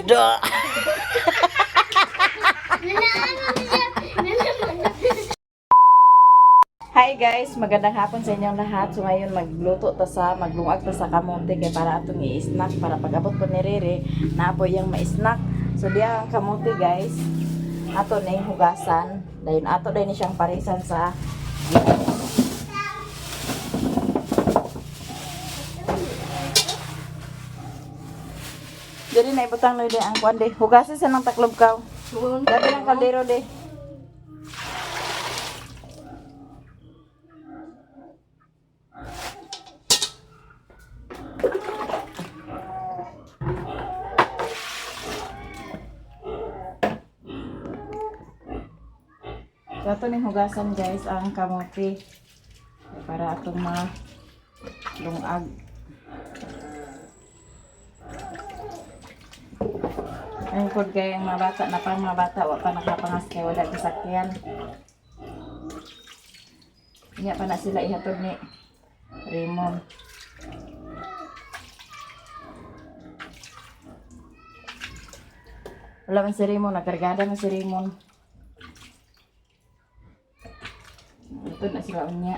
Da. Hi guys, magandang hapon sa inyong lahat. So ngayon maglungag ta sa kamote kay para atong i-snack para pag-abot po ni Riri na po yung ma-snack. So diya ang kamote guys. Ato na yung hugasan. Dayon ato din siyang parisan sa Dili na ibutang no ang kuan de. Hugasan sa ng taklob kaw. Dali ng kaldero de. So, ito ning hugasan guys ang kamote para atong malungag. Ayun po kaya yung mga bata na pang mga bata wa pa nakapangas kaya wala kasakyan. Hindi pa na sila ihatod ni Raymond. Wala man si Raymond, nagkargada na si Raymond. Ito na sila unya.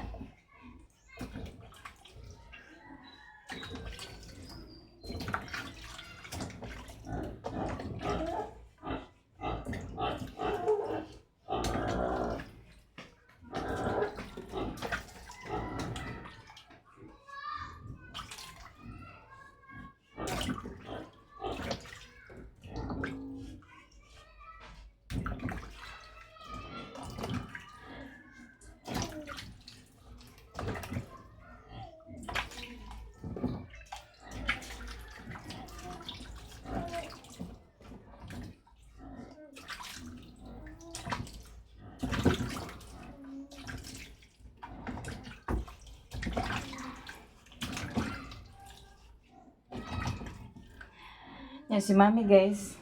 Yan si Mami guys.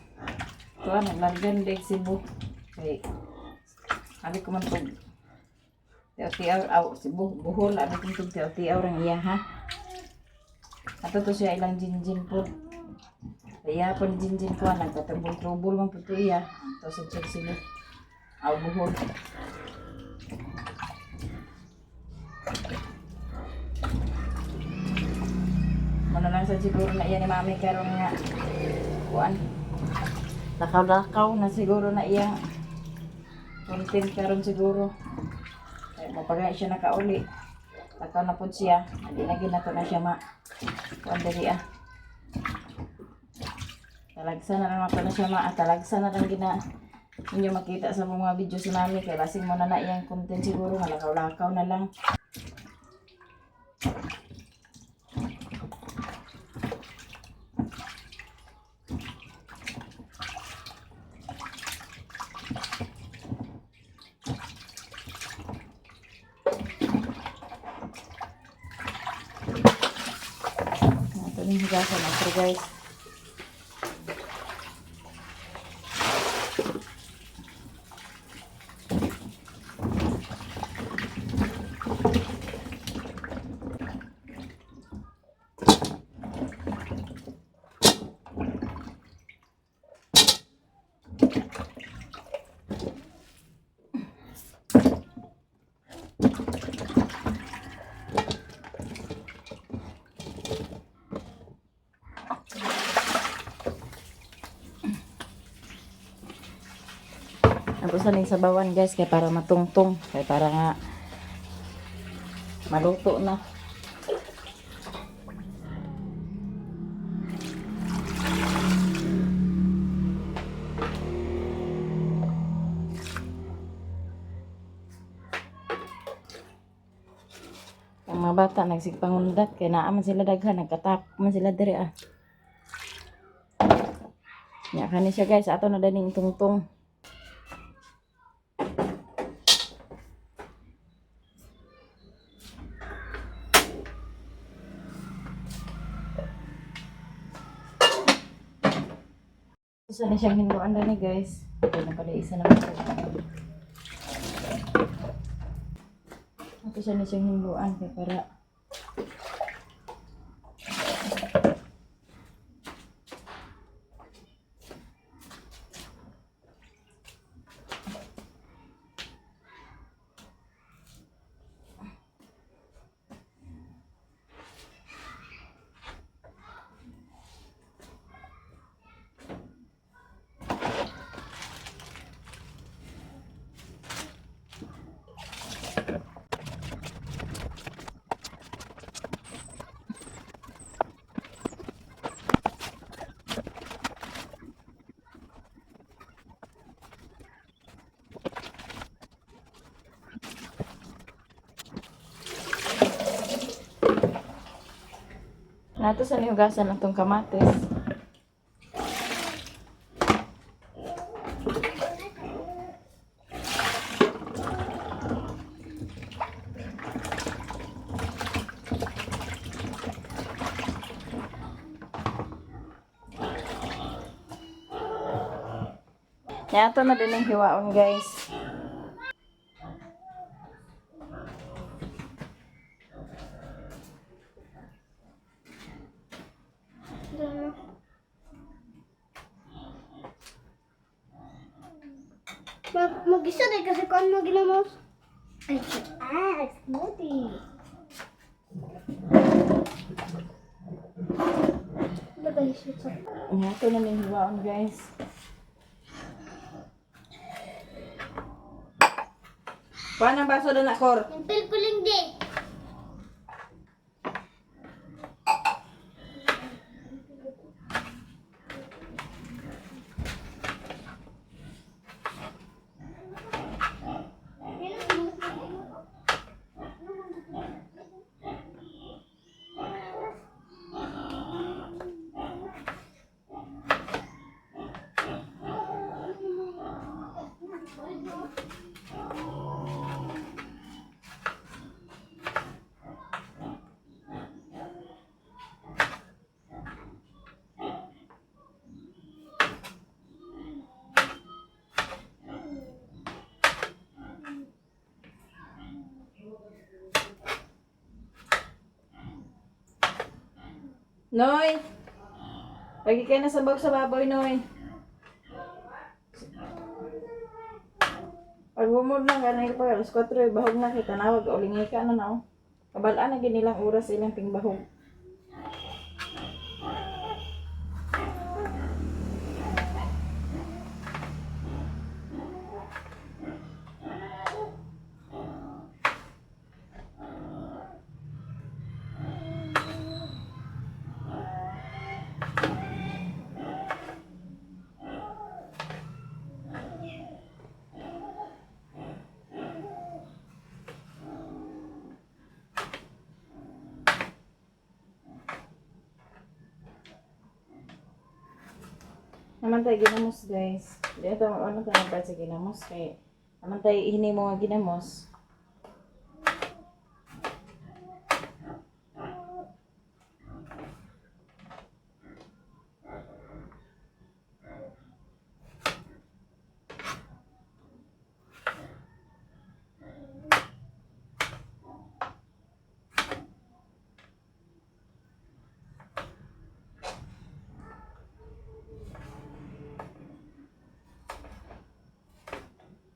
Ito naglalagyan din Cebu. Okay. Sabi ko man po. Tiyaw-tiyaw Cebu. Buhol. Sabi ko man tiyaw-tiyaw rang iya ha. Ato to siya ilang jinjin po. Kaya po jinjin ko. Nagtatambol-trubol man po ito iya. Ito sa Cebu. Buhol. Ano lang sa siguro na iya ni Mami karon nga kuan lakaw-lakaw na siguro na iyang content karon siguro ay mapagay siya nakauli lakaw na po siya hindi na ginato na siya kuan dali talagsa na lang ako na siya talagsa na lang gina inyo makita sa mga video sa Mami kay lasing mo na iyang content siguro nga lakaw-lakaw na lang. Ito yung higasan natin guys. Tapos na sa bawan guys kaya para matungtong kaya para nga maluto na. Ang mga bata nagsigpangundat kaya naaman sila daghan nagkatap man sila diri nya kani siya guys ato na daning tungtong. Isa na siyang hinuan na ni guys. Ito na pala isa naman. Ito siya na siyang hinuan kaya para Nato sa nihugasan ng tong kamatis. Yato na din ang hiwaon, guys. Mag-isa din kasi kung ano ginamos. Ay, smoothie. Lagay siya sa... Yato na din hiwaon, guys. Kuha ng baso doon, Akor. Impil ko lang din. Noy! Lagi kayo nasabag sa baboy, Noy. Pag bumod na ka na pag alas 4, bahog na kita nawag. Ulingay ka na na. Kabalaan na ginilang oras ilang pingbahog. Naman tayo ginamos, guys. Dito, ano tayo ba sa ginamos? Kaya, naman tayo hini mo nga ginamos.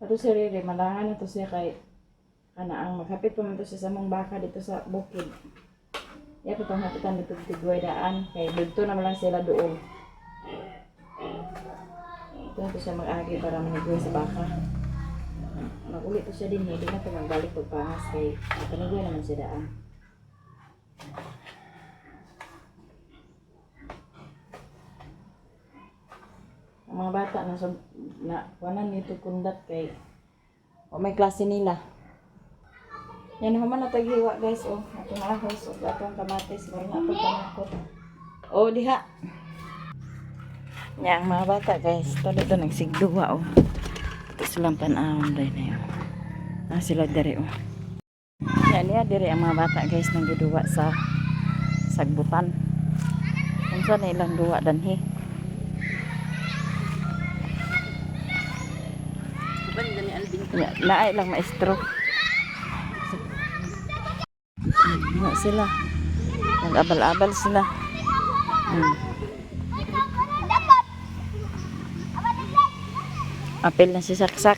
Ato si Riri, malangan na to siya kay ang makapit pa man to siya sa mong baka dito sa bukid. Iya pa itong hapitan dito tigway daan kay dito naman lang sila doon. Ito na to siya mag-agi para manigway sa baka. Mag-uli to siya din, hindi na ito magbalik pagpangas kay matanigway naman siya daan. Ang mga bata na wanan nito kundat kay o may klase nila. Yan naman na taghiwa, guys. Oh, atong ahos o atong kamatis baro na atong panakot. Oh, diha. Yan mga bata, guys. Tuloy to nagsigduwa, oh. Ito silang panahon dahil na yun. Sila diri, oh. Yan niya diri ang mga bata, guys, nang giduwa sa sagbutan. Kung saan na ilang duwa danhi. Naay lang maestro. Na sila. Nag-abal-abal sila. Apel na si Saksak.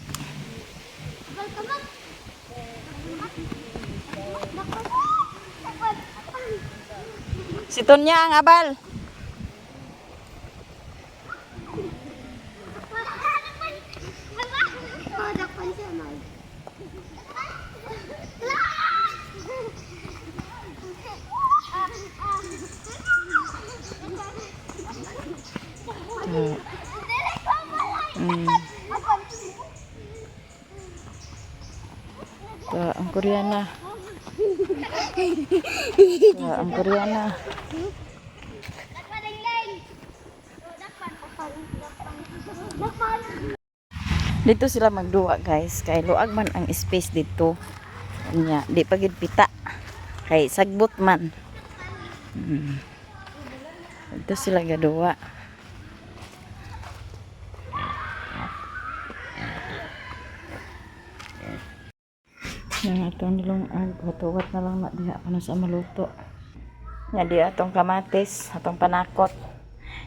Si Tonya ang abal. Ang Koreana. Ang Koreana. Dito sila magduwa guys, kay luag man ang space dito. Nya, di pagid pita. Kay sagbot man. Dito sila gaduwa. Yang atong nilong agwat na lang na diha pa na sa maluto. Nya di atong kamatis, atong panakot.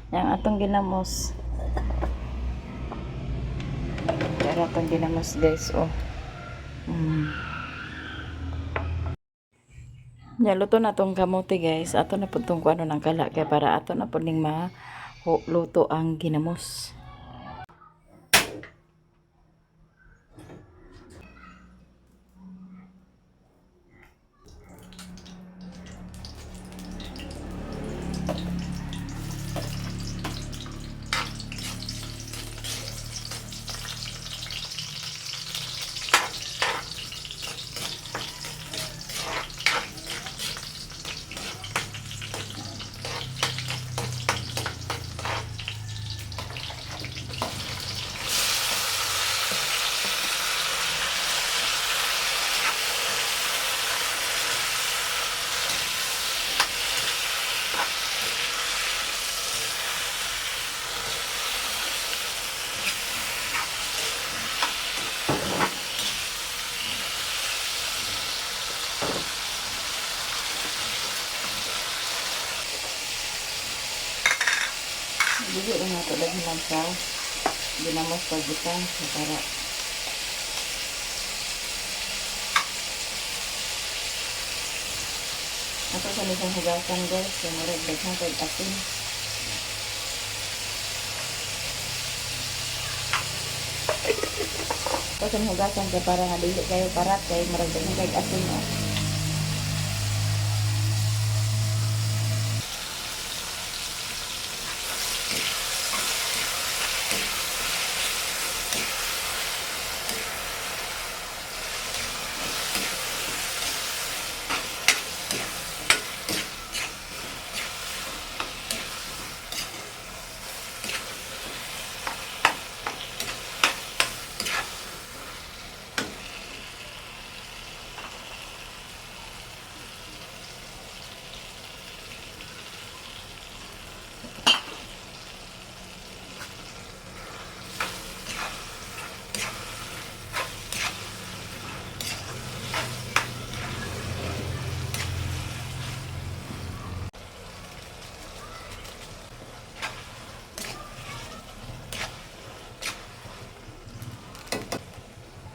Yang atong ginamos. Pero atong ginamos guys, oh. Nya luto na tong kamote guys. Ato na pud tong kuano ng kala kay para ato na pud ning luto ang ginamos. Dili rin nato dahil lang sa ginamos pagitan so para ato sa nisang hugasan guys so maragdag na kay asin ato sa hugasan kay para nga dili kayo parat kay maragdag na kay asin oh.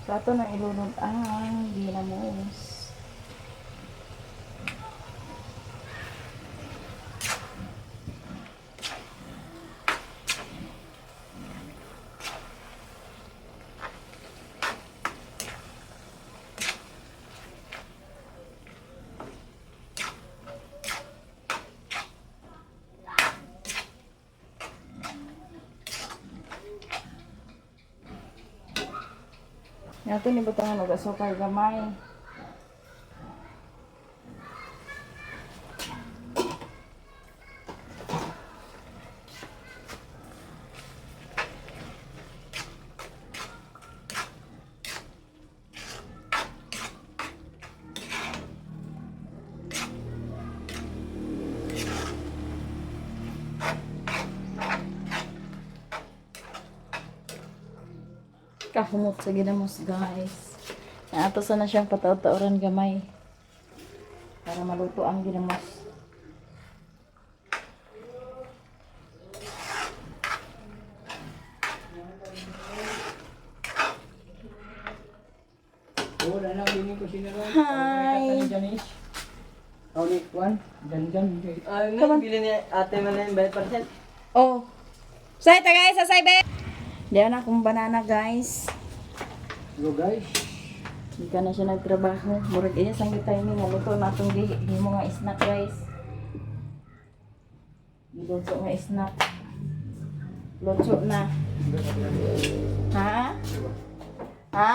So, ito na ilunod ang ginamos. Nato ni butangan og asukal gamay. Kahumot sa ginamos guys. Ato sana siyang pataw-tauran gamay para maluto ang ginamos. Hi! Ulit one, dyan. Bili ni ate man na yung 20%. Oh. Say ta guys, say be. Diyan na akong banana guys. Go guys. Hindi ka na siya nagtrabaho. Murag iya sang timing nga luto na itong di mo nga snack guys. Luto nga snack. Luto na. Ha? Ha?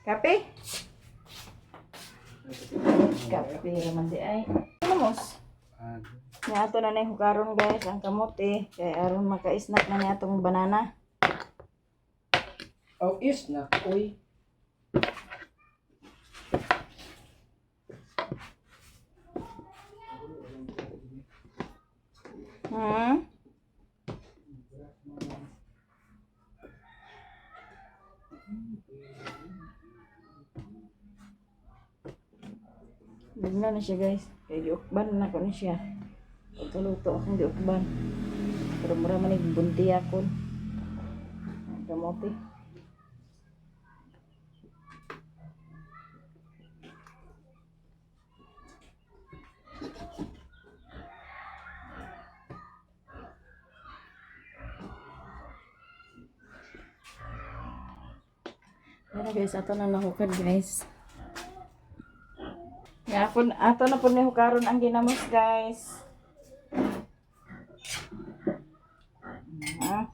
Kape? Kape raman di ay. Ano mos? Nga ato na na hukaron guys ang kamote kay aron maka-snack na niya atong banana. Oh, is na. Uy. Hmm? Bigla na siya guys. Kaya giukban na ko na siya. Pagkaluto akong giukban. Pero mura man bunti akon. Ang kamote. Ano guys, ato na nahukad guys. Ya, ato na po ni hukaron ang ginamos guys. Ah.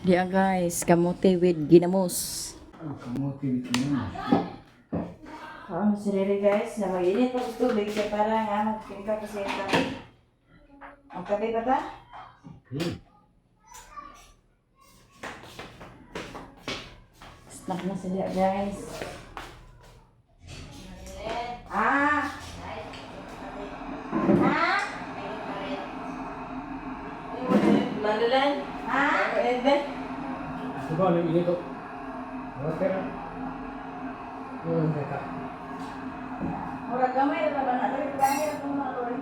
Diya guys, kamote with ginamos. Ang kamote with ginamos. Ano si Riri guys, na mag-init pa sa tubig siya para nga magpinta kasi yung tabi. Ang tabi ba ta? Snack na sila guys. Ah! Ah! Mandalan? Ah! Ebe? Diba, ano ini ko? Okay na. Yun, teka. Murag gamay na ba na? Dali gamay na itong mga lori.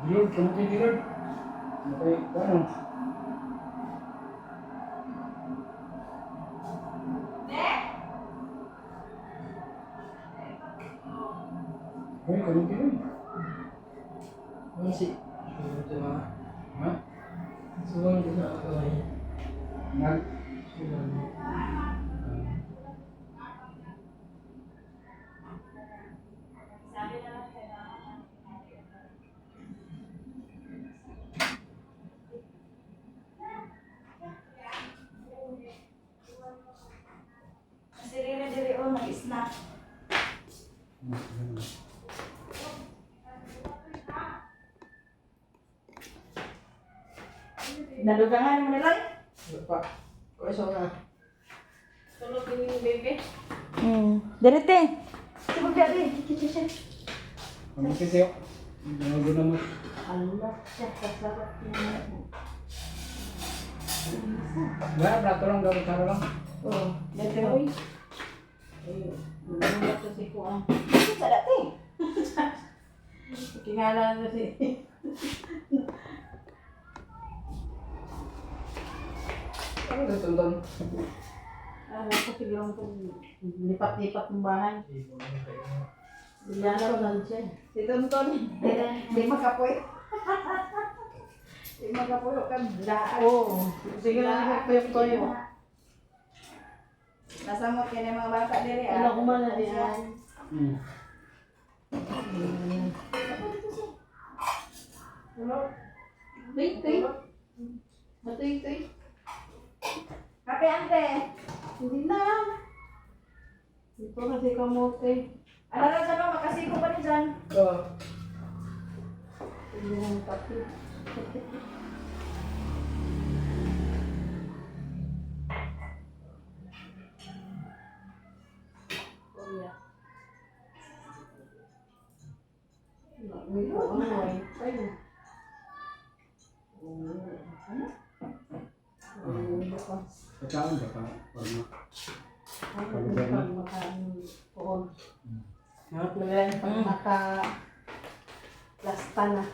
Dilord, kamote dilord. Okay, paano? Ay, kamote dilord. Ano si? Ha? Suwang ko sa kaway. Nag? Suwang. Si Riri diri o mag-snack. Nalugangan mo nila? Pa. Kaya sa na. Tulog yung baby. Direte. Sibog dari. Kamote sa'yo. Ano ginamos? Allah, siya kasabat niya. Wala, plato lang daw sa lang. Oh, dati oy. Ano to si ko ah. Sa dati. Tingala na si. Ano ito doon? Ako sigurong kung lipat-lipat ng bahay. Bilyana ko lang siya. Si Tonton. Di makapoy. Di makapoy ka blaan. Oo. Sige lang ako yung toyo. Nasamot ka ng mga bata diri. Ano ko man na yan. Tuy, tuy. Tuy, tuy. Kape ante. Hindi na. Ito kasi kamote. Ano na sa mga makasiko pa ni dyan? Oo. Hindi na pati. Kuya. Ito ang white. Ayun. Pagkaon ba pa? Forma. Harap na yan. Pag maka-plasta na.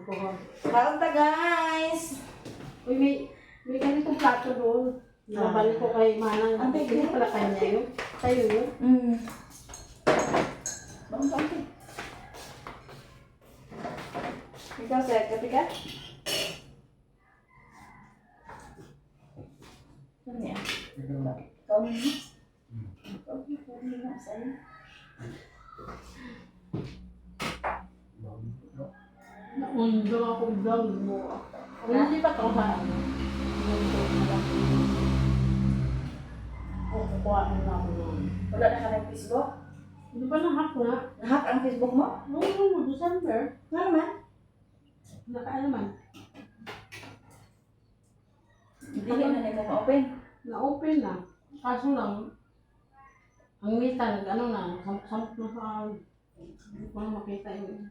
Kuhon. Kaon ta guys. Uy, may ganitong plato doon. Nabalik ko kay Manang. Ang big. Hindi pala kanya yun. Tayo yun. Bang ante. Ikaw sa katika? Ano yan? Ikaw mo? Ikaw mo na sa'yo. Naundang ako vlog mo. Hindi pa ito sa ano. O, kukuhaan na ako nun. Wala na ka ng Facebook? Hindi pa na-hack na. Nahack ang Facebook mo? Oo, December. Nga naman. Nakaano man. Hindi na nila ma-open. Na-open na. Kaso lang, ang mita, ano na, samp na sa hindi ko na makita yun.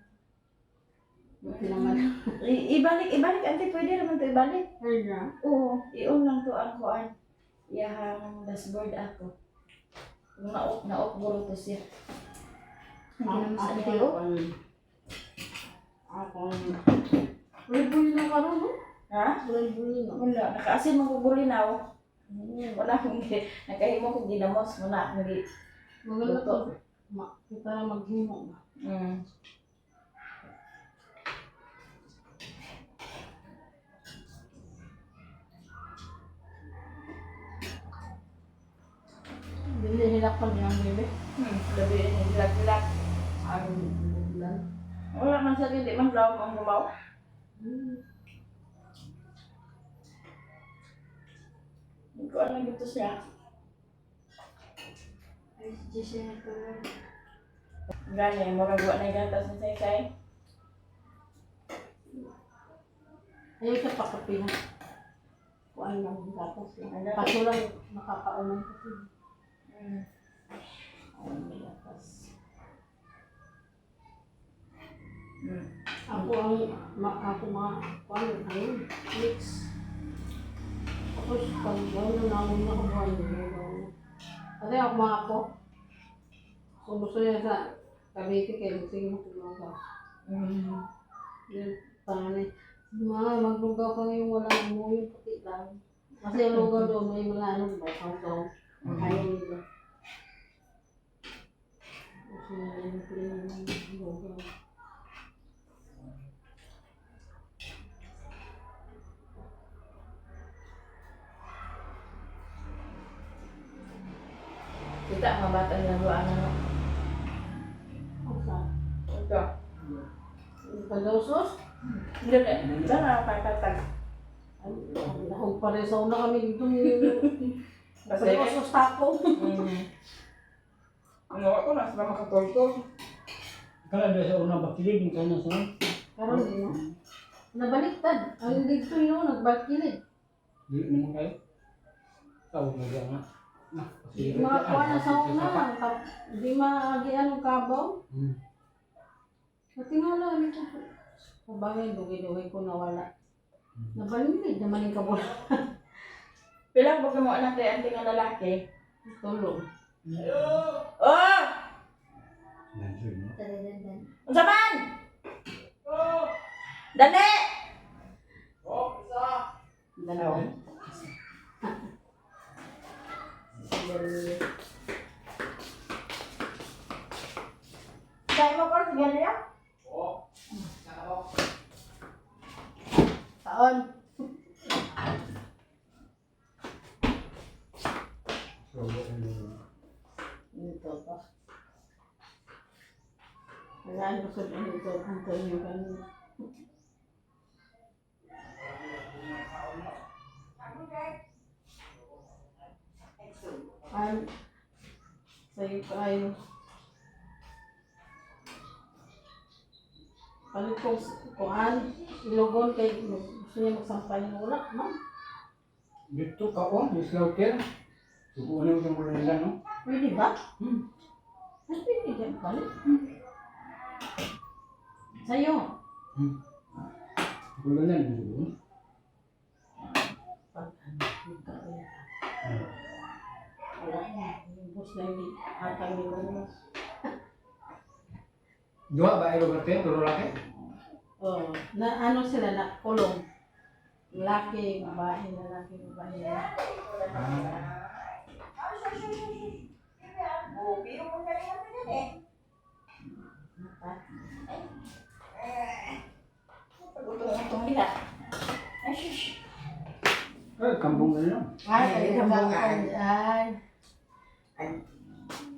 Buti naman. Ibalik, ante, pwede naman to ibalik. Kaya, Oo, i-on lang to ang kuan. Iyahang dashboard ako. Na-off buro to siya. Hindi naman sa ante, oh. Ako, bully na ka rin, no? Ha? Bully na. Wala, nakaasin mo ko bulinaw. Wala akong nakahimo ko ginamos mo na hindi. Maganda to. Kita na maghimo na. Hindi hilak pa niya ang bebe. Labi ni hilak-hilak. Ang bulan. Wala man sa hindi man law ang gumaw. Hindi ko alam ito siya. Ay, si Jessica ko. Gani, mura buwan na gatas ni Saysay. Ayaw siya pakapi na. Kuhaan lang yung gatas. Kaso lang, nakakauman kasi. Ayun, may gatas. Ako kuhaan, ayun, mix. Tapos, pag gawin na namin ako buhay nyo. Kasi ako mga ako. Kung gusto niya sa Cavite, kayo sige mo tumaga. Yun, panganay. Mga maglugaw ka ngayon walang mo yung puti lang. Kasi yung lugaw doon may mga ano ba, saw-saw. Ayaw nila. Kasi yun po yung lugaw. Kita ang mga bata na luaan na. Asa? Ito. Pagdausos? Hindi na nakakatag. Ako paresaw na kami dito. Kasi, Pagdausos tako. ano ako na sila makatultol. Kala doon sa unang bakilig, yung kanya sa Karon din no. Nabaliktad. Ang dito yun, nagbakilid. Di naman kayo. Tawag na dyan nga. Mga kuha na sa una. Di maagian ang kabaw. Natingala nito. Sabagay, dugi-dugi ko nawala. Nabalimid naman yung kabula. Pilang baga mo anak tayo anting nga lalaki. Tulong. Oh! Tadadadan. Unsa man? Dali! Dalawa. Kaya mo ko sige niya? Taon. Ito pa. Wala ang gusto ito. Antonio kanina. Ay, sa'yo tayo. Palit ko kuhan, ilogon kay gusto niya magsampay ng ulak, no? Dito ka o, yung slaughter. Subuhan mo yung mula nila, no? Pwede ba? Ay, pwede dyan palit. Sa'yo. Mula na yung subuhan. Pag ano, wala na. Yung boss na hindi atang ni Bonos. Dua ba ay lugar kayo? Turo laki? Oh, na ano sila na kulong. Lalaki, babae, lalaki, babae. Biro mo na rin yan eh. Pag-utong nila. Ay, shush. Ay, kambong na lang. Ay, ay.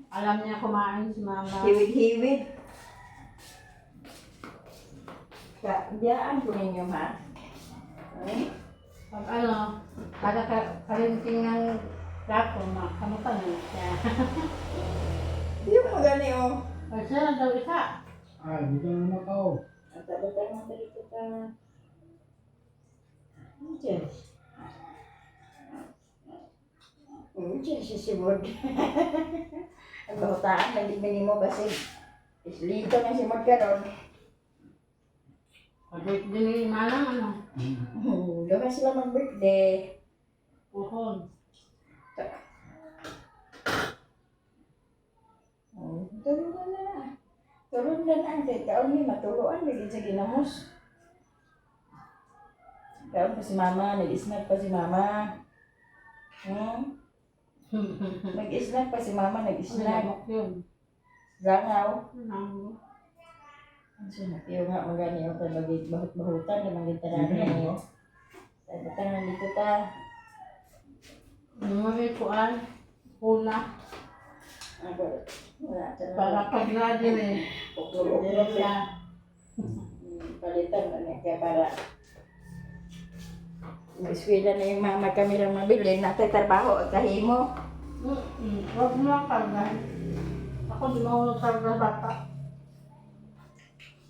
Alam niya kumain si mama. Hiwid-hiwid. Biyaan ko ninyo ha. Ay, Pag ano, kada kalinting ng plato, makamutan na siya. di mo gani oh. Kasi na daw isa. Ay, dito na Macau. Ang tabatang mo dito ka. Diyan. Diyan si Simod. Ang bahutaan, nagibini mo kasi islito na Simod ka doon. Pag din malang ano, Doon ka sila mag-birthday. puhon. Tulungan na na. Tulungan na. Kahit kaon ni matuluan, naging sa ginamos. Kaon pa si mama, nag-snack pa si mama. Nag-snack pa si mama, nag-snack. Sinabok yun. Langaw. Ano? Ang sinapiyo nga magani yung bahut-bahutan na mangintanan niyo. Sabi ka nandito ta. May kuan, una, Wala ka na. para pag na-din eh. Uklo-uklo Hindi siya. siya. Palitan na niya kaya para eskwela na yung mama kami lang mabili. Natatrabaho at kahimo. Huwag mo lang karga. Ako di mo karga bata.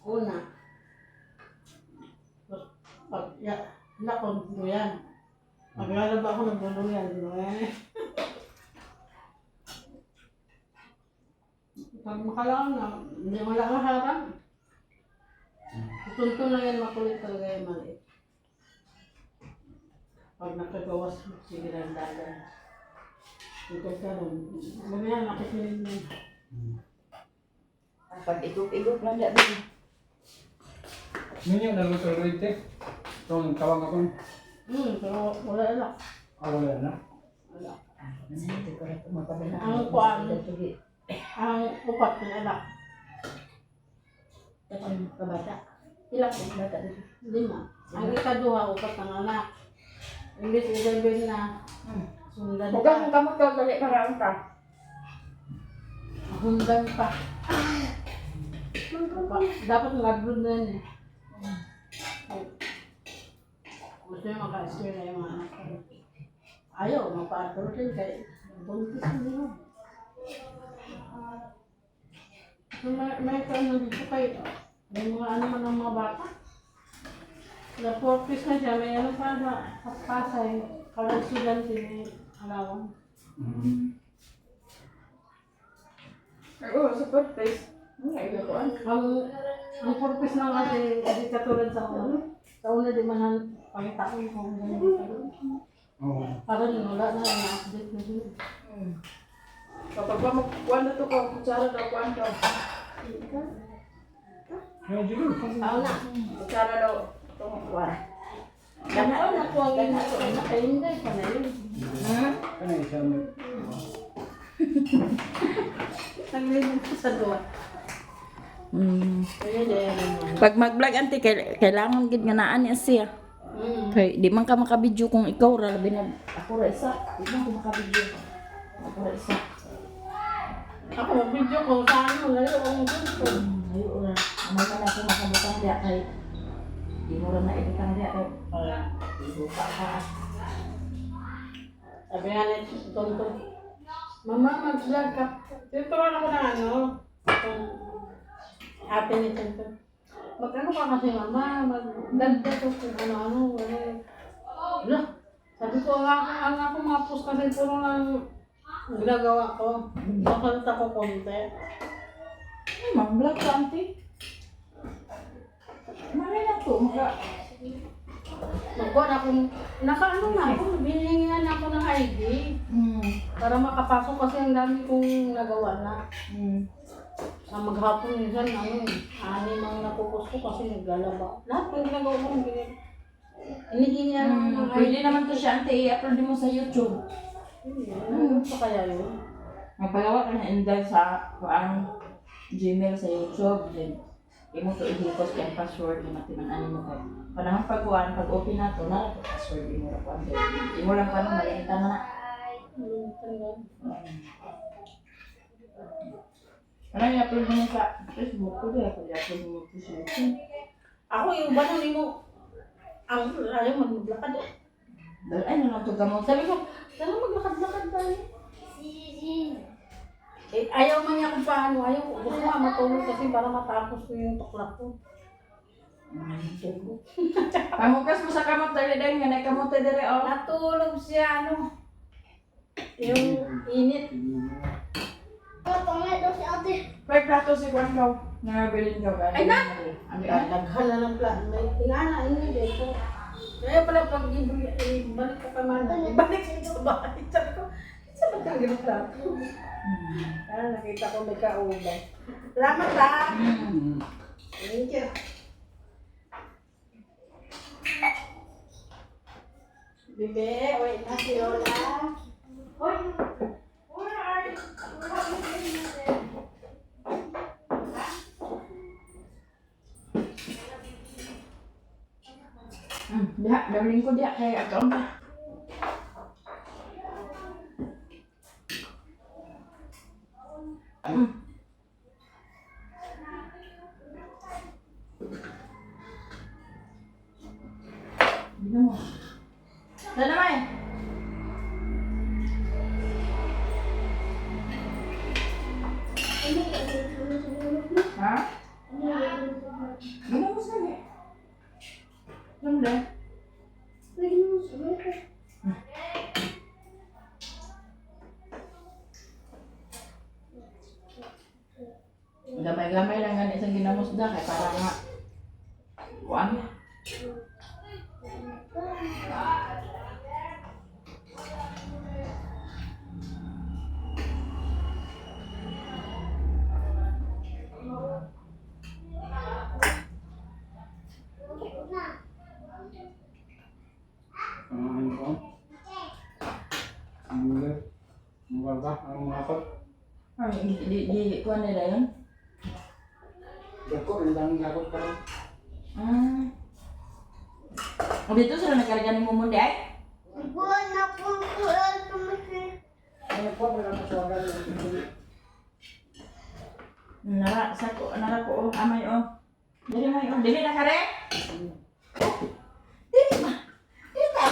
Una. Pag nakon, duyan. Maglalaba ako ng buluyan, duyan. Pag makalaan na, hindi wala ang harap. Tunto na yan, makulit talaga yung maliit. Pag nakagawas, sige lang dagan. Ito ka rin. Mamaya nakikinig mo. Pag igup-igup lang dyan. Ninyo, naluto rin ito. Itong tawag ako. Pero wala lang. Wala na. Wala. Hindi ko rin kumakabi na. Ang kuwan. Ang upat na anak. Ang kabata. Ilang kong bata dito? 5. Ang ikaduha, upat ng anak. Imbis 11 na. Sundan Huwag pa. kang kamot ka, dali parang ka. Hundan pa. Dapat mag-blood na yun eh. Gusto niya maka-eskwela yung mga anak ko. Ayaw, magpa-adult rin kaya buntis ko din yun. So, may ano dito kayo. May mga ano man ng mga bata. Na 4 piece na siya, may ano pa sa Pasay. Kalau estudyante may alawan. Oo, sa food place. Ay, gakuan. Ang 4 piece na kasi, hindi katulad sa una. Sa una di man pangitaon kung gano'n. Oo. Parang wala na, na-update na yun. Kapag ba magkuhan na ito ko, kutsara daw kuhan daw. Medyo yun. Tao na. Kutsara daw itong kuhan. Gano'n na po ang ina ko. Nakainday pa na yun. Ano isang... Naglinig ko sa duwa. Kaya dyan naman. Pag mag-vlog, auntie, kailangan gid nga naan niya siya. Kay di man ka makabidyo kung ikaw ra labi na ako ra isa. Di man ko makabidyo. Ako ra isa. Ako mag-video ko saan mo layo ang gusto. Ayo ra. Amay man ako makabutang diya kay di mo ra na ibutang diya kay ibuka ka. Sabi nga na tonto. Mama, mag-vlog ka. Tinuturuan ako ng ano. Itong ate ni Tonto. Mag-ano ka kasi mama, mag-dagda ko kung ano-ano. Wala. Sabi ko, ang ako mga post kasi puro lang ginagawa ko. Makalita ko konti. Mag-vlog ka, auntie. Malay na to, Magkuhan akong, naka-ano na ako, binihingan ako ng ID. Para makapasok kasi ang dami kong nagawa na. Sa maghapon minsan, anim ang napupost ko kasi naglalaba. Lahat ng ginagawa ko, inihingan ng ID. Pwede naman to siya, auntie, i-upload mo sa YouTube. Ano pa kaya yun? Magpagawa ka na inday sa Gmail sa YouTube. Then, imo to i-hipos yung password na matiman-anin mo kayo. Panahon pag-kuhan, pag-open na to, na ito password, imo lang kuhan. Imo lang pa nung maliit na na. Ano i-upload mo sa Facebook ko, i-upload mo sa YouTube. Ako yung banon mo. Ang ayaw maglakad eh. Dahil ay na lang ito gamot. Sabi ko, sana maglakad-lakad tayo. Eh, ayaw man niya kung paano. Ayaw ko. Gusto nga matulog kasi para matapos ko yung tuklap ko. Pamukas mo sa kamot dali dahil nga nagkamot tayo dali oh. Natulog siya, ano. Yung init. Pangit daw si ate. May plato si Juan daw. Nangabilin daw. Ay, na! Ano Ay, naghala ng plan. May ingana, ingin dito. Kaya pala pag ibalik ka pa man, ibalik sa bahay. Sabi ko, saan ba kang ganun plato? Nakita ko may kaubay. Salamat lang! Thank you. Bebe, wait na si Lola. Hoy! Where are you? Diha, daling ko diha kay akong ta. Dino mo. Dala may. Ha? Dino mo sa ni. Sunda. Gamay-gamay lang nga isang ginamusda kay para nga kuan. Ano ko? Ang ulit. Ang warga, ang makot. Ay, di kuan nila yun. Dako, ang daming lakot pa rin. Dito sila nagkarga ng mumundi ay? Buwan na po kuwan kumisi. Ano po, wala na sa wagan. Nara ko, amay oh. Dili may oh, dili na kare? Dili ba? Dili ba?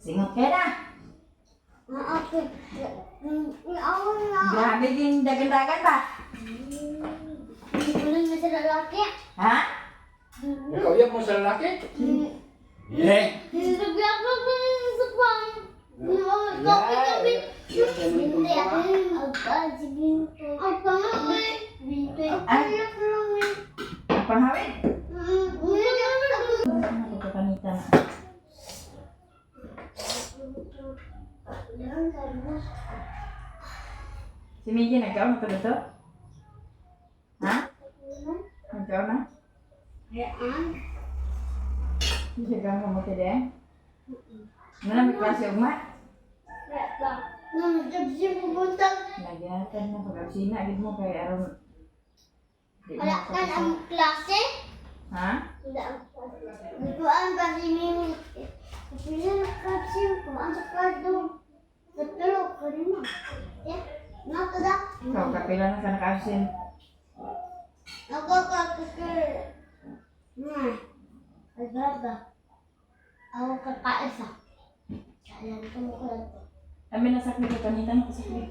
Singot ka na. Ate. Awan na. Grabe din dagan-dagan ba? Ulan na sa lalaki. Ha? Ikaw yan mo sa lalaki? Eh! Sabi ako sa kwan. Kapi-kapi. Hindi ako. Sige. Ay, pangawi. Ay, pangawi. Ang panghawid? Hindi Ano ko panitan? Si Miggy nagkaon na to dito? Ha? Nagkaon na? Hindi siya gawin mo kaya din? Ano may klase ugma? Nagyatan na pag-absina. Agad mo kay aron. Di mo Wala ka makapasa. ang klase? Ha? Nagkuhaan ba si Mimi? Pila na kasi kumaan sa kwarto. Natulog ko rin mo. Nakada. Ikaw, kapila na ka naka-absent. Nagkakakakir. Agada. Ako kakaisa. Sayang ko mo ko. Kami nasakli ka panitan ako sakli.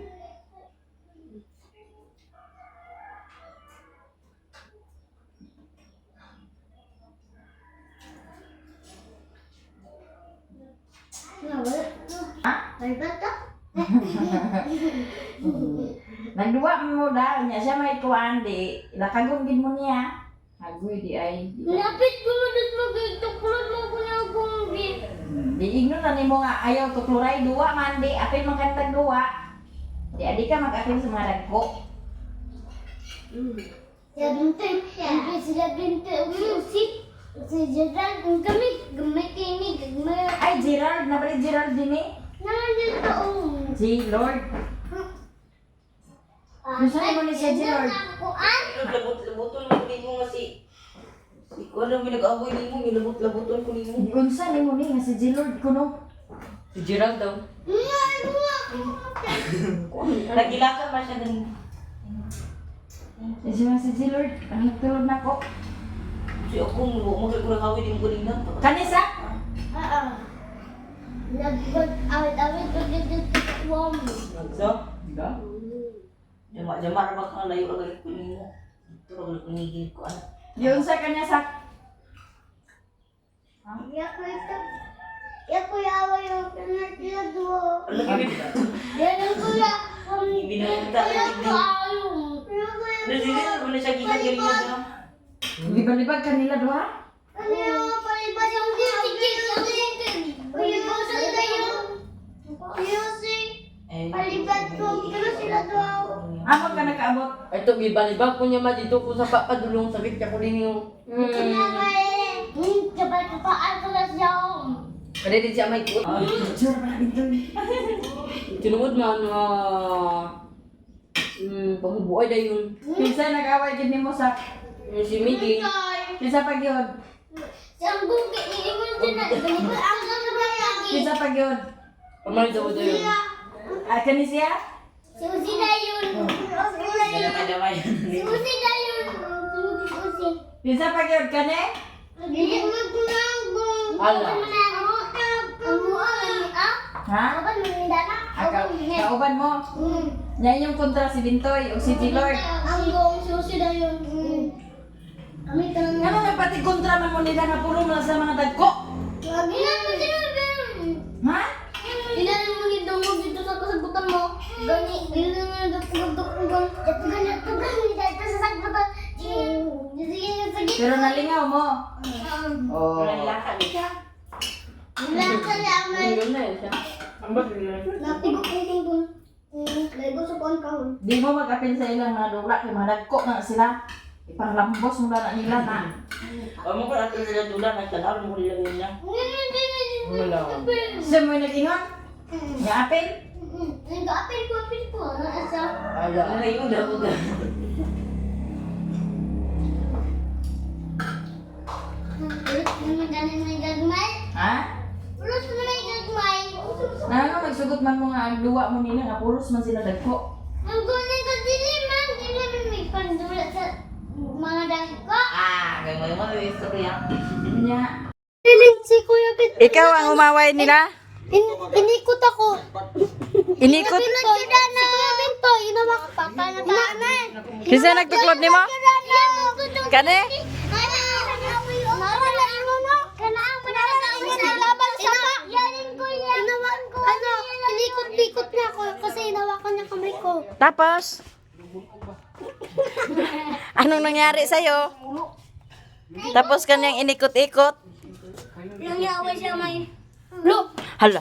Wala. Ha? May bata? Nagduwa mo daw niya siya may kuan di. Lakagon gid mo niya. Agoy di ay. Lapit ko mo dito magtuklod mo ko na akong git. Di igno na nimo nga ayaw to kloray duwa man di apil man kan duwa. Di adi ka mag-apil sa mga dagko. Ya binte, binte sila binte usip. Si Gerald kung kami gamay kini gamay. Ay Gerald, nabali Gerald dini. Naman dito Si Lord. Gusto mo ni siya, Gerald? Kuan? Labot-laboton mo din mo nga si ko ano minag-away din mo, nilabot-laboton ko din mo. Unsa ni mo ni nga si Gerald kuno? Si Gerald daw. Nagilakan ba siya din? Si Gerald, ang nagtulog na ko. Si ako, magkakawin din ko rin na. Kanisa? Awit-awit ko dito sa kuwam. Nagsa? Diba? Jama ra ba ka layo agad ko nimo. Ito ra ko nigil ko ana. Yun sa kanya sa... Ya kuya away yung pinatila duwa. Lagi Yan ang kuya. binunta Kuya lagi. ko ayong. Dili mo na siya gigil na. Libag-libag kanila doha? Kanina palibad yung kuya ko sa tayo. Kuya si palibad ko. Pero sila duwa. Amo ka nakaabot. Ito, gibalibag ko niya ma dito ko sa papadulong sakit ka ko din yung... Kapal-kapaan ko na siya. Kada din siya may kuot. Tinungod man na... Pamubuhay na yun. Kinsa nag-away gid nimo sa... Yung si Miggy. Kinsa pag yun? Siyang buki, iingon din na. Ganito ang lagi. Kinsa pag yun? Pamalit ako tayo. Kanisiya? Si Uzi na yun. Damay-damay. Si Uzi na yun. Si Uzi. Kinsa pag yun? Kane? Hindi mo kunang. Ala. Ha? Kauban mo? Yan yung kontra si Bintoy o si G-Lord. Ang gong si Uzi na yun. Kami ka lang. Ano may pati kontra man mo nila na puro mo sa mga dagko? Lagi na mo sinabi. Ha? Ilan mo gidungog dito sa kasagutan mo. Gani, ilan mo nagdugdug-dugdug. Ito ganito dito sa sagutan. Sige. Pero nalingaw mo. Oh. Ilan ka naman. Hanggang na yun siya. Natigok ko kung lego sa kuwan kahon. Di mo mag-apil sa ilang mga dula kay mga dagko na sila. Ipanglambos mo na nila na. Amo ko ato sila dula nagtanaw mo nila yun na. Wala. Siya mo yung nag-ingon? Nga apil? Nag-apil ko. Naasa. Ala. Ano yun daw ko. Ulit naman may gagmay. Ha? Ulit naman may gagmay. Ano magsugot man mo nga ang luwa mo nila nga puros man sila dagko. Ang gulit ko diliman. Diliman may pandula sa mga dagko. Gamay mo yung istorya. Nya. Diling si Kuya Bit. Ikaw ang umaway nila? Inikot ako. Inikot? Si Kuya Binto, inamak patay na tanan. Kinsa nagtuklod nimo? Kani? Inikot-likot niya ako kasi inawakan niya kamay ko. Tapos? Anong nangyari sa'yo? Tapos kanyang inikot-ikot? Nangyaway siya may. Hala.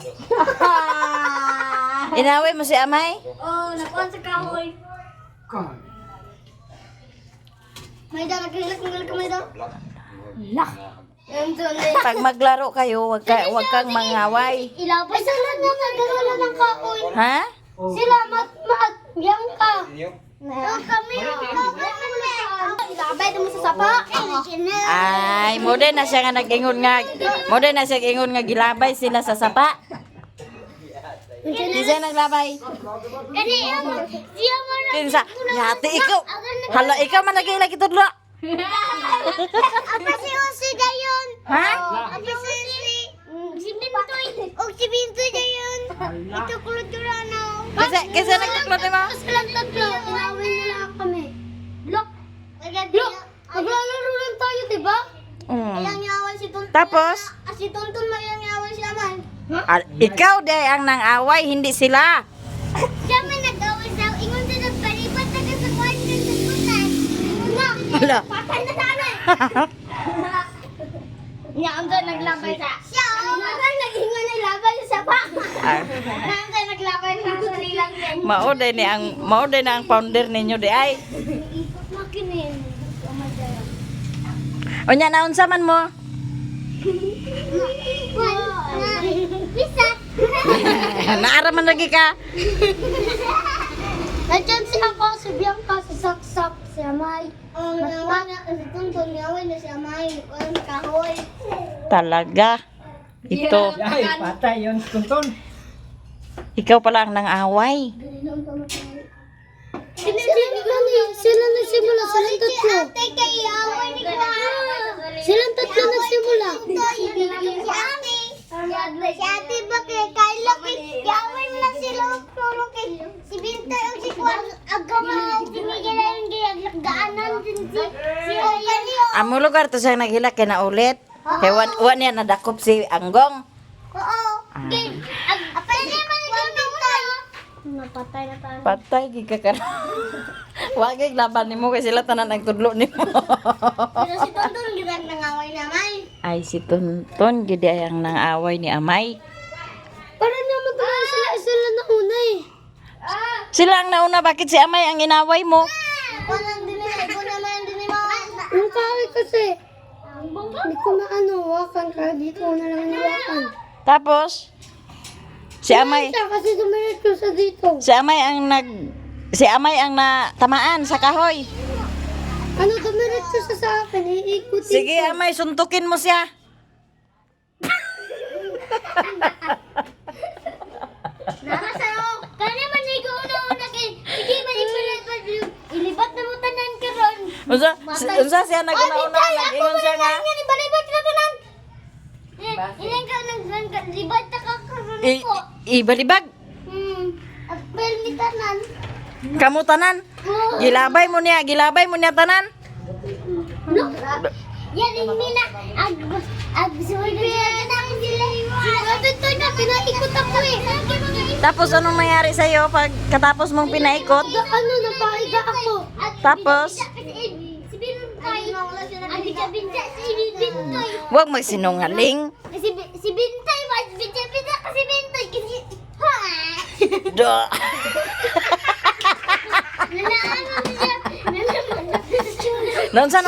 Inaway mo si Amay? Oh, nakuha sa kahoy. May daw, nagkilag ka may daw. Lak. Yung tunay. Pag maglaro kayo, wag kang mangaway. Ilapay sa lahat mo nagkaroon ng kahoy. Ha? Sila magyang ka. Kami. Ilabay mo sa sapa. Ay, mo din na siya nga nag-ingon nga. Mo din na siya ingon nga gilabay sila sa sapa. Kinsa naglabay? Kani, siya mo na. Kinsa? Yati ikaw. Hala, ikaw man nag-ilag ito dlo. Apa si Usi dayon? Ha? Apa si Usi? Si Bintoy. O si Bintoy dayon. Ito kulturano. Kinsa nagtuklod mo? Silang tatlo. Tinawin nila kami. Look. Look. Maglalaro lang tayo, diba? Ilang yawan si Tonton. Tapos? Si Tonton may ilang yawan si Aman. Ikaw de ang nang-away, hindi sila. Siya may nag-away sa ingon sa nagpalipat na sa kwarto ng sagutan. Hala. Patay na sana. Niya ang doon naglabay sa. Siya, ang nag-ingon na labay sa sapa. Ang doon naglabay sa sarilang yan. Mao din ang founder ninyo di ay. Ikot makinin. Unya naunsa man mo? Bisa. Naara man lagi ka. Nandiyan si ako, si Bianca, si Saksak, si Amay. Si Tonton, niyawan na si Amay. Walang kahoy. Talaga. Ito. Ay, patay yun, Tonton. Ikaw pala ang nang-away. Sila nagsimula, silang tatlo. Ate, kay away ni Juan. Silang tatlo nagsimula. Si ate ba kay Kylo kay gawin mo lang sila puro kay si Bintoy o si Kwan agama si Miguel ang gaanan din si Okanio. Amo lugar to sa naghilak kay na ulit. Kay wan niya nadakop si Anggong. Oo. Pwede man ikaw Bintoy. Napatay na tayo. Patay gi ka karon. Wa gyud laban nimo kay sila tanan nagtudlo nimo. Pero si Tonton girang nangaway na may. Ay si Tonton gid ay ang nang-away ni Amay. Para naman talaga sila na una eh. Sila ang nauna, bakit si Amay ang inaway mo? Walang dinay, ko naman din mo. Ang kaway kasi. Hindi ko maano, wakan ka. Dito ko na lang nawakan. Tapos si Amay, Siya kasi dumiretso sa dito. si Amay ang natamaan sa kahoy. Ano dumiretso sa akin, iikutin Sige ko. Amay, suntukin mo siya. Nakasaro. Kanya man ligo una kay. Sige, ilibat na mo tanan karon. Unsa siya naguna-una, nag-ingon siya nga. Balibat na tanan. Ilan ka libat ta ka karon ko. Ibalibag, At permi tanan. kamu tanan. Gilabay mo niya tanan. Look. Yan ini na ag suwi na sila. Sabi to na pinaikot ako eh. Tapos anong nangyari sa'yo pag katapos mong pinaikot? Ano napaiga ako. Tapos? Si Bintoy. Ang binta si Bintoy. Huwag magsinungaling. Si Bintoy mas binta kasi Bintoy kasi ha. Do. Nanaano niya. Naunsa?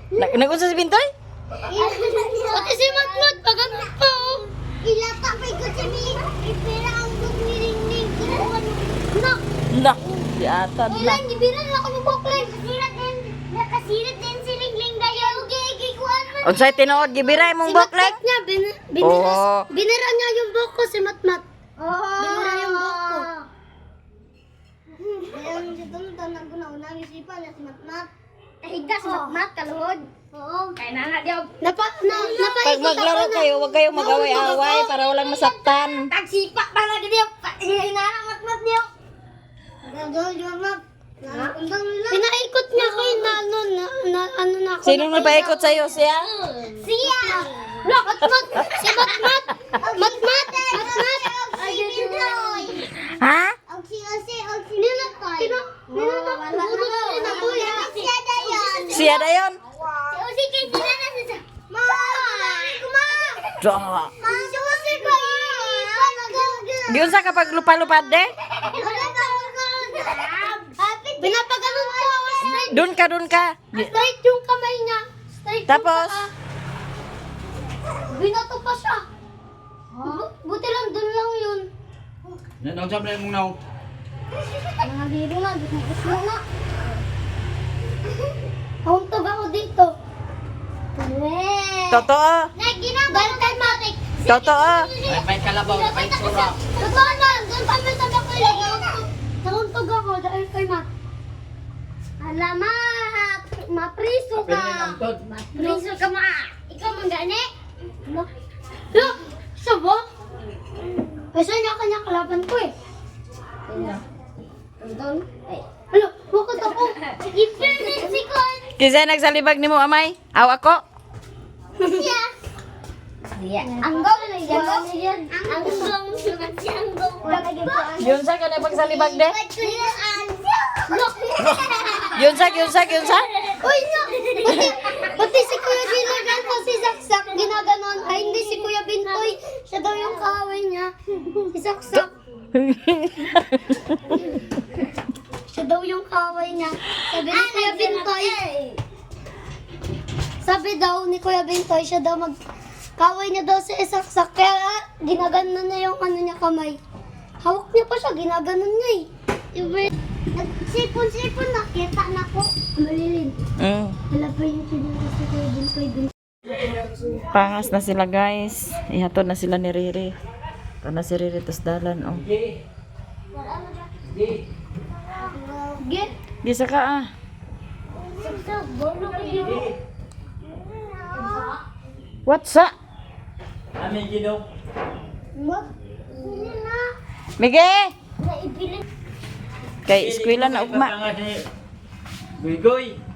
Nagunsa si Bintoy? Pati si Matmat pagano pa oh. Ilatapay ko siya ni Ipira ang gugmiring-ning. Nak! Nak, di atad na. Ilan, gibiran ako ng buklan. Nakasirat din si Lingling dayo. Gikuan man. Unsay tinuod gibiray mong boklek? niya, Oo. binira niya yung buhok ko si Matmat. Binira yung buhok ko. Ang sitong tanag ko na unang isipan na si Matmat. Kahiga si Matmat, kaluhod. Oo. Kaya na diyaw. Pag maglaro kayo, huwag kayong mag-away-away para walang masaktan. Tagsipa para diyaw. Hinanang Matmat diyaw. Pinaikot niya ko yung ano na ako. Sino nagpaikot sa'yo? Siya? Siya! Matmat! Si Matmat! Matmat! Matmat! Ha? Siya dayon? Do. Giunsa kapag lupa-lupad de? Pinapaganon ko. Dun ka. Straight yung kamay niya. Straight yung Tapos? paa. Binato pa siya. Buti lang, dun lang yun. Naunsa man mong naw. Mga biro na, gusto mo na. Kauntog ako dito. Totoo. Dahil kay Matik. Totoo. May kalabaw na pay sura. Totoo na, doon kami sa Bakulig. Nauntog ako dahil kay Matik. Alama, mapriso ka. Mapriso ka ma. Ikaw man gani? Look, siya ba? Kasi niya kanya kalaban ko eh. Alo, bakit ako? In-fairness si Kon. Kinsa nagsalibag nimo Amay? Aw ako? Siya. Anggong. Anggong. Si Anggong. Giunsa ka na pagsalibag de? Look. Giunsa? Uy, no. Pati si Kuya Ginagan ko si Saksak ginaganon. Ay, hindi si Kuya Bintoy. Siya daw yung kaaway niya. Si Saksak. Siya daw yung kaaway niya. Sabi ni Kuya Bintoy. Sabi daw ni Kuya Bintoy, siya daw kaway niya daw si Saksak. Kaya ginaganon niya yung ano niya kamay. Hawak niya pa siya, ginaganon niya eh. Sipon-sipon nakita na ko. Malilin. Wala pa yung sinunod si Kuya Bintoy. Pangas na sila guys. Ihatod na sila ni Riri. Ito na si Riri tas dalan oh. Get. Gisa ka ah. Saksak, bolo ko yun. What's up? Amin gino. Hindi na. Mige! Naipilit. Kay eskwela na ugma. Guy-guy.